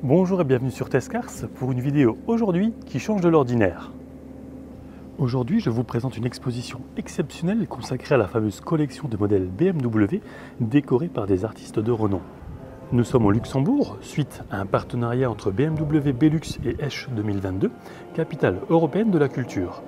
Bonjour et bienvenue sur Testcars pour une vidéo aujourd'hui qui change de l'ordinaire. Aujourd'hui, je vous présente une exposition exceptionnelle consacrée à la fameuse collection de modèles BMW décorés par des artistes de renom. Nous sommes au Luxembourg, suite à un partenariat entre BMW Belux et Esch 2022, capitale européenne de la culture.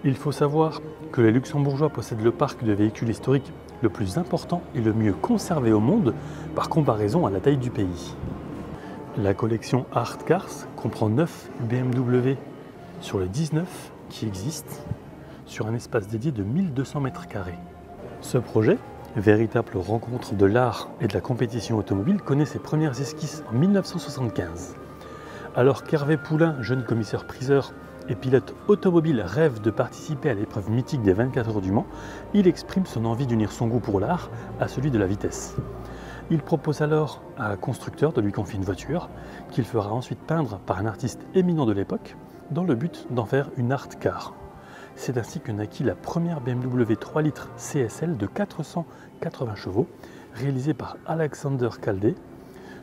Il faut savoir que les Luxembourgeois possèdent le parc de véhicules historiques le plus important et le mieux conservé au monde par comparaison à la taille du pays. La collection Art Cars comprend 9 BMW sur les 19 qui existent sur un espace dédié de 1200 m². Ce projet, véritable rencontre de l'art et de la compétition automobile, connaît ses premières esquisses en 1975. Alors qu'Hervé Poulain, jeune commissaire-priseur et pilote automobile, rêve de participer à l'épreuve mythique des 24 heures du Mans, il exprime son envie d'unir son goût pour l'art à celui de la vitesse. Il propose alors à un constructeur de lui confier une voiture qu'il fera ensuite peindre par un artiste éminent de l'époque dans le but d'en faire une art car. C'est ainsi que naquit la première BMW 3 litres CSL de 480 chevaux réalisée par Alexander Kaldé.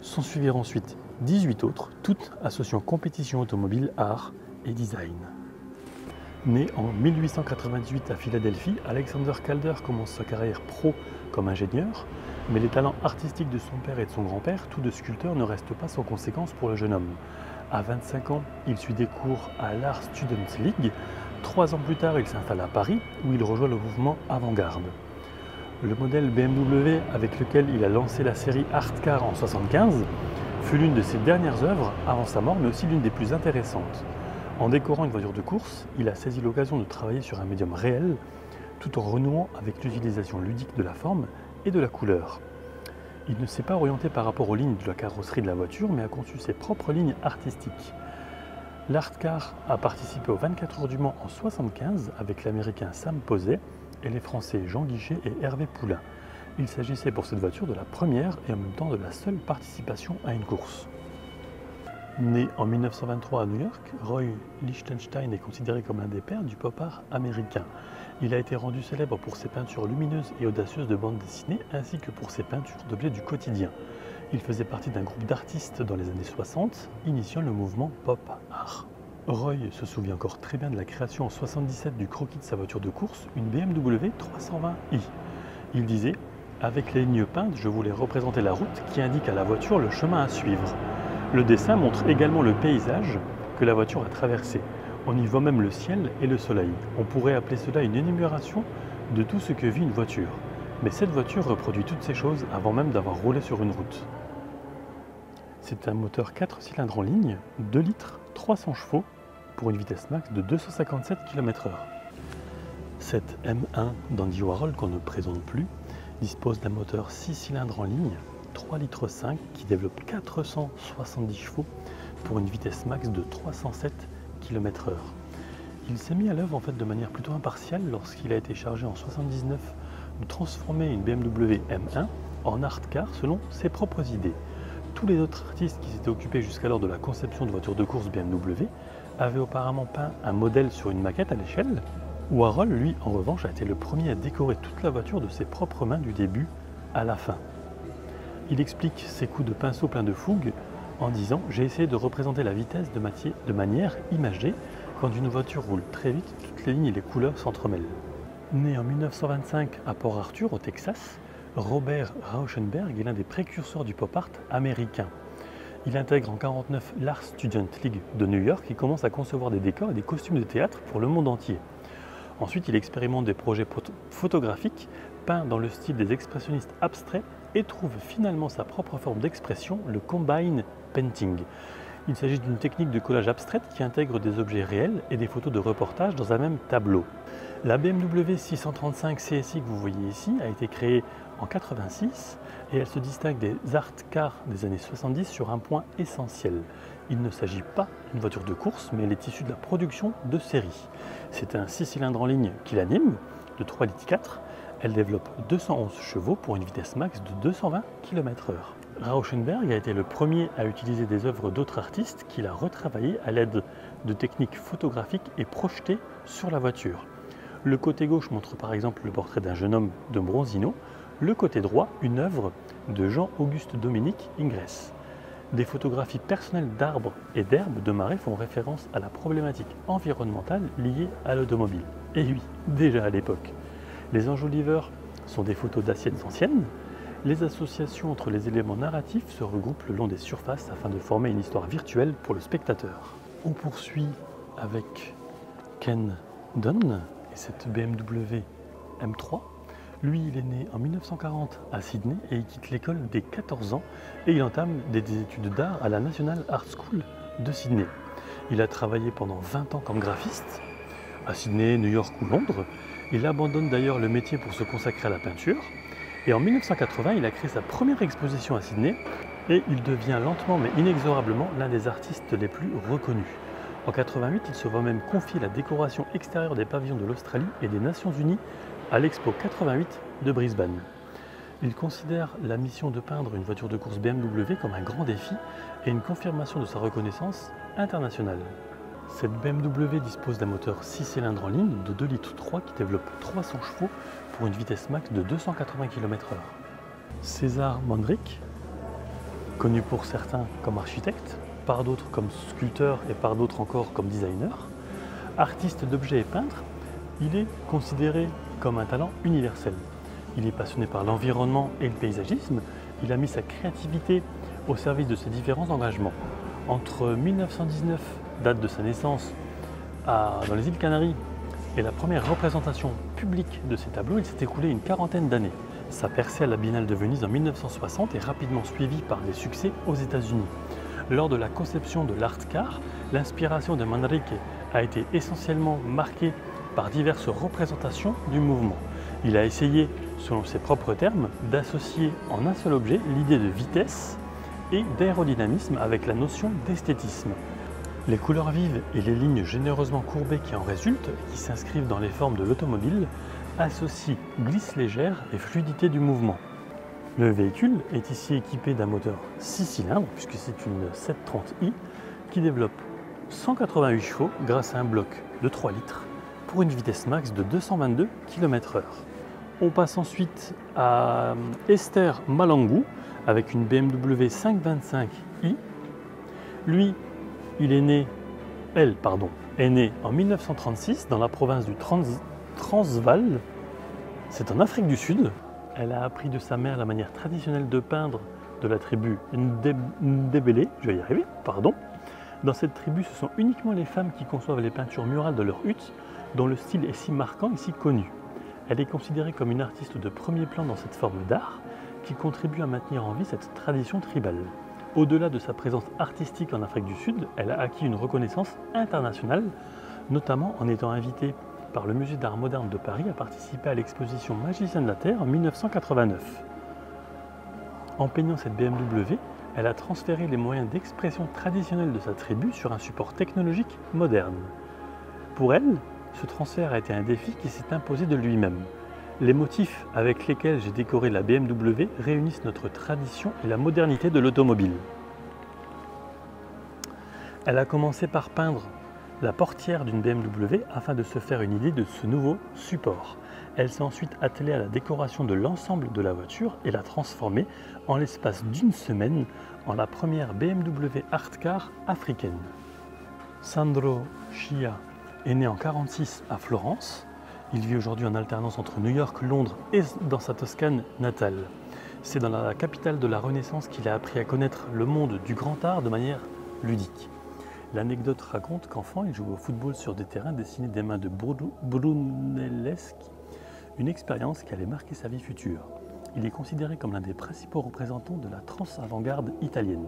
S'en suivirent ensuite 18 autres, toutes associant compétition automobile, art et design. Né en 1898 à Philadelphie, Alexander Calder commence sa carrière pro comme ingénieur, mais les talents artistiques de son père et de son grand-père, tous deux sculpteurs, ne restent pas sans conséquence pour le jeune homme. À 25 ans, il suit des cours à l'Art Students League. 3 ans plus tard, il s'installe à Paris, où il rejoint le mouvement avant-garde. Le modèle BMW avec lequel il a lancé la série Art Car en 1975 fut l'une de ses dernières œuvres avant sa mort, mais aussi l'une des plus intéressantes. En décorant une voiture de course, il a saisi l'occasion de travailler sur un médium réel, tout en renouant avec l'utilisation ludique de la forme et de la couleur. Il ne s'est pas orienté par rapport aux lignes de la carrosserie de la voiture, mais a conçu ses propres lignes artistiques. L'Art Car a participé aux 24 heures du Mans en 1975 avec l'américain Sam Posey et les français Jean Guichet et Hervé Poulain. Il s'agissait pour cette voiture de la première et en même temps de la seule participation à une course. Né en 1923 à New York, Roy Lichtenstein est considéré comme l'un des pères du pop art américain. Il a été rendu célèbre pour ses peintures lumineuses et audacieuses de bande dessinée ainsi que pour ses peintures d'objets du quotidien. Il faisait partie d'un groupe d'artistes dans les années 60, initiant le mouvement pop art. Roy se souvient encore très bien de la création en 1977 du croquis de sa voiture de course, une BMW 320i. Il disait « Avec les lignes peintes, je voulais représenter la route qui indique à la voiture le chemin à suivre. Le dessin montre également le paysage que la voiture a traversé. On y voit même le ciel et le soleil. On pourrait appeler cela une énumération de tout ce que vit une voiture. Mais cette voiture reproduit toutes ces choses avant même d'avoir roulé sur une route. » C'est un moteur 4 cylindres en ligne, 2 litres, 300 chevaux pour une vitesse max de 257 km/h. Cette M1 d'Andy Warhol, qu'on ne présente plus, dispose d'un moteur 6 cylindres en ligne, 3 litres 5 qui développe 470 chevaux pour une vitesse max de 307 km/h. Il s'est mis à l'œuvre de manière plutôt impartiale lorsqu'il a été chargé en 1979 de transformer une BMW M1 en art car selon ses propres idées. Tous les autres artistes qui s'étaient occupés jusqu'alors de la conception de voitures de course BMW avaient auparavant peint un modèle sur une maquette à l'échelle. Warhol, lui, en revanche, a été le premier à décorer toute la voiture de ses propres mains du début à la fin. Il explique ses coups de pinceau pleins de fougue en disant « J'ai essayé de représenter la vitesse de manière imagée. Quand une voiture roule très vite, toutes les lignes et les couleurs s'entremêlent. » Né en 1925 à Port Arthur, au Texas, Robert Rauschenberg est l'un des précurseurs du pop art américain. Il intègre en 1949 l'Art Student League de New York et commence à concevoir des décors et des costumes de théâtre pour le monde entier. Ensuite, il expérimente des projets photographiques peints dans le style des expressionnistes abstraits et trouve finalement sa propre forme d'expression, le combine painting. Il s'agit d'une technique de collage abstraite qui intègre des objets réels et des photos de reportage dans un même tableau. La BMW 635 CSI que vous voyez ici a été créée en 1986 et elle se distingue des art cars des années 70 sur un point essentiel. Il ne s'agit pas d'une voiture de course, mais elle est issue de la production de série. C'est un 6 cylindres en ligne qui l'anime, de 3 litres 4. Elle développe 211 chevaux pour une vitesse max de 220 km/h. Rauschenberg a été le premier à utiliser des œuvres d'autres artistes qu'il a retravaillées à l'aide de techniques photographiques et projetées sur la voiture. Le côté gauche montre par exemple le portrait d'un jeune homme de Bronzino, le côté droit une œuvre de Jean-Auguste Dominique Ingres. Des photographies personnelles d'arbres et d'herbes de marais font référence à la problématique environnementale liée à l'automobile. Et oui, déjà à l'époque. Les enjoliveurs sont des photos d'assiettes anciennes. Les associations entre les éléments narratifs se regroupent le long des surfaces afin de former une histoire virtuelle pour le spectateur. On poursuit avec Ken Dunn et cette BMW M3. Lui, il est né en 1940 à Sydney et il quitte l'école dès 14 ans et il entame des études d'art à la National Art School de Sydney. Il a travaillé pendant 20 ans comme graphiste à Sydney, New York ou Londres. Il abandonne d'ailleurs le métier pour se consacrer à la peinture. Et en 1980, il a créé sa première exposition à Sydney et il devient lentement mais inexorablement l'un des artistes les plus reconnus. En 88, il se voit même confier la décoration extérieure des pavillons de l'Australie et des Nations Unies à l'Expo 88 de Brisbane. Il considère la mission de peindre une voiture de course BMW comme un grand défi et une confirmation de sa reconnaissance internationale. Cette BMW dispose d'un moteur 6 cylindres en ligne de 2,3 litres qui développe 300 chevaux pour une vitesse max de 280 km/h. César Mandrick, connu pour certains comme architecte, par d'autres comme sculpteur et par d'autres encore comme designer, artiste d'objets et peintre, il est considéré comme un talent universel. Il est passionné par l'environnement et le paysagisme. Il a mis sa créativité au service de ses différents engagements. Entre 1919, date de sa naissance, dans les îles Canaries, et la première représentation publique de ses tableaux, il s'est écoulé une quarantaine d'années. Sa percée à la Biennale de Venise en 1960 est rapidement suivie par des succès aux États-Unis. Lors de la conception de l'art car, l'inspiration de Manrique a été essentiellement marquée par diverses représentations du mouvement. Il a essayé, selon ses propres termes, d'associer en un seul objet l'idée de vitesse et d'aérodynamisme avec la notion d'esthétisme. Les couleurs vives et les lignes généreusement courbées qui en résultent, qui s'inscrivent dans les formes de l'automobile, associent glisse légère et fluidité du mouvement. Le véhicule est ici équipé d'un moteur 6 cylindres, puisque c'est une 730i, qui développe 188 chevaux grâce à un bloc de 3 litres pour une vitesse max de 222 km/h. On passe ensuite à Esther Malangou avec une BMW 525i. Lui, est née en 1936 dans la province du Transvaal, c'est en Afrique du Sud. Elle a appris de sa mère la manière traditionnelle de peindre de la tribu Ndebele, Dans cette tribu, ce sont uniquement les femmes qui conçoivent les peintures murales de leur hutte, dont le style est si marquant et si connu. Elle est considérée comme une artiste de premier plan dans cette forme d'art, qui contribue à maintenir en vie cette tradition tribale. Au-delà de sa présence artistique en Afrique du Sud, elle a acquis une reconnaissance internationale, notamment en étant invitée par le Musée d'art moderne de Paris à participer à l'exposition Magicien de la Terre en 1989. En peignant cette BMW, elle a transféré les moyens d'expression traditionnels de sa tribu sur un support technologique moderne. Pour elle, ce transfert a été un défi qui s'est imposé de lui-même. Les motifs avec lesquels j'ai décoré la BMW réunissent notre tradition et la modernité de l'automobile. Elle a commencé par peindre la portière d'une BMW afin de se faire une idée de ce nouveau support. Elle s'est ensuite attelée à la décoration de l'ensemble de la voiture et l'a transformée en l'espace d'une semaine en la première BMW Art Car africaine. Sandro Chia est né en 1946 à Florence. Il vit aujourd'hui en alternance entre New York, Londres et dans sa Toscane natale. C'est dans la capitale de la Renaissance qu'il a appris à connaître le monde du grand art de manière ludique. L'anecdote raconte qu'enfant, il jouait au football sur des terrains dessinés des mains de Brunelleschi, une expérience qui allait marquer sa vie future. Il est considéré comme l'un des principaux représentants de la trans-avant-garde italienne.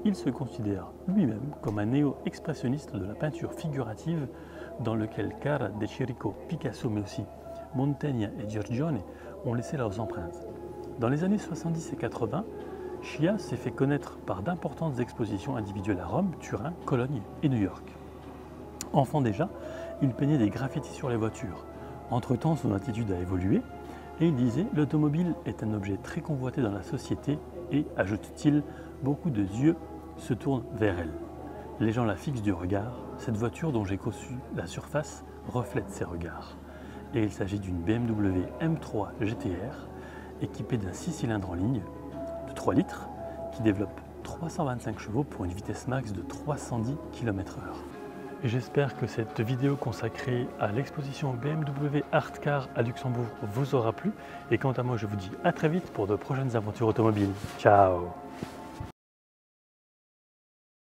Il se considère lui-même comme un néo-expressionniste de la peinture figurative dans lequel Cara de Chirico, Picasso mais aussi Mantegna et Giorgione ont laissé leurs empreintes. Dans les années 70 et 80, Chia s'est fait connaître par d'importantes expositions individuelles à Rome, Turin, Cologne et New York. Enfant déjà, il peignait des graffitis sur les voitures. Entre-temps, son attitude a évolué et il disait « L'automobile est un objet très convoité dans la société et, ajoute-t-il, beaucoup de yeux se tournent vers elle. Les gens la fixent du regard. Cette voiture dont j'ai conçu la surface reflète ces regards. » Et il s'agit d'une BMW M3 GTR équipée d'un 6 cylindres en ligne de 3 litres qui développe 325 chevaux pour une vitesse max de 310 km/h. Et j'espère que cette vidéo consacrée à l'exposition BMW Art Car à Luxembourg vous aura plu. Et quant à moi, je vous dis à très vite pour de prochaines aventures automobiles. Ciao!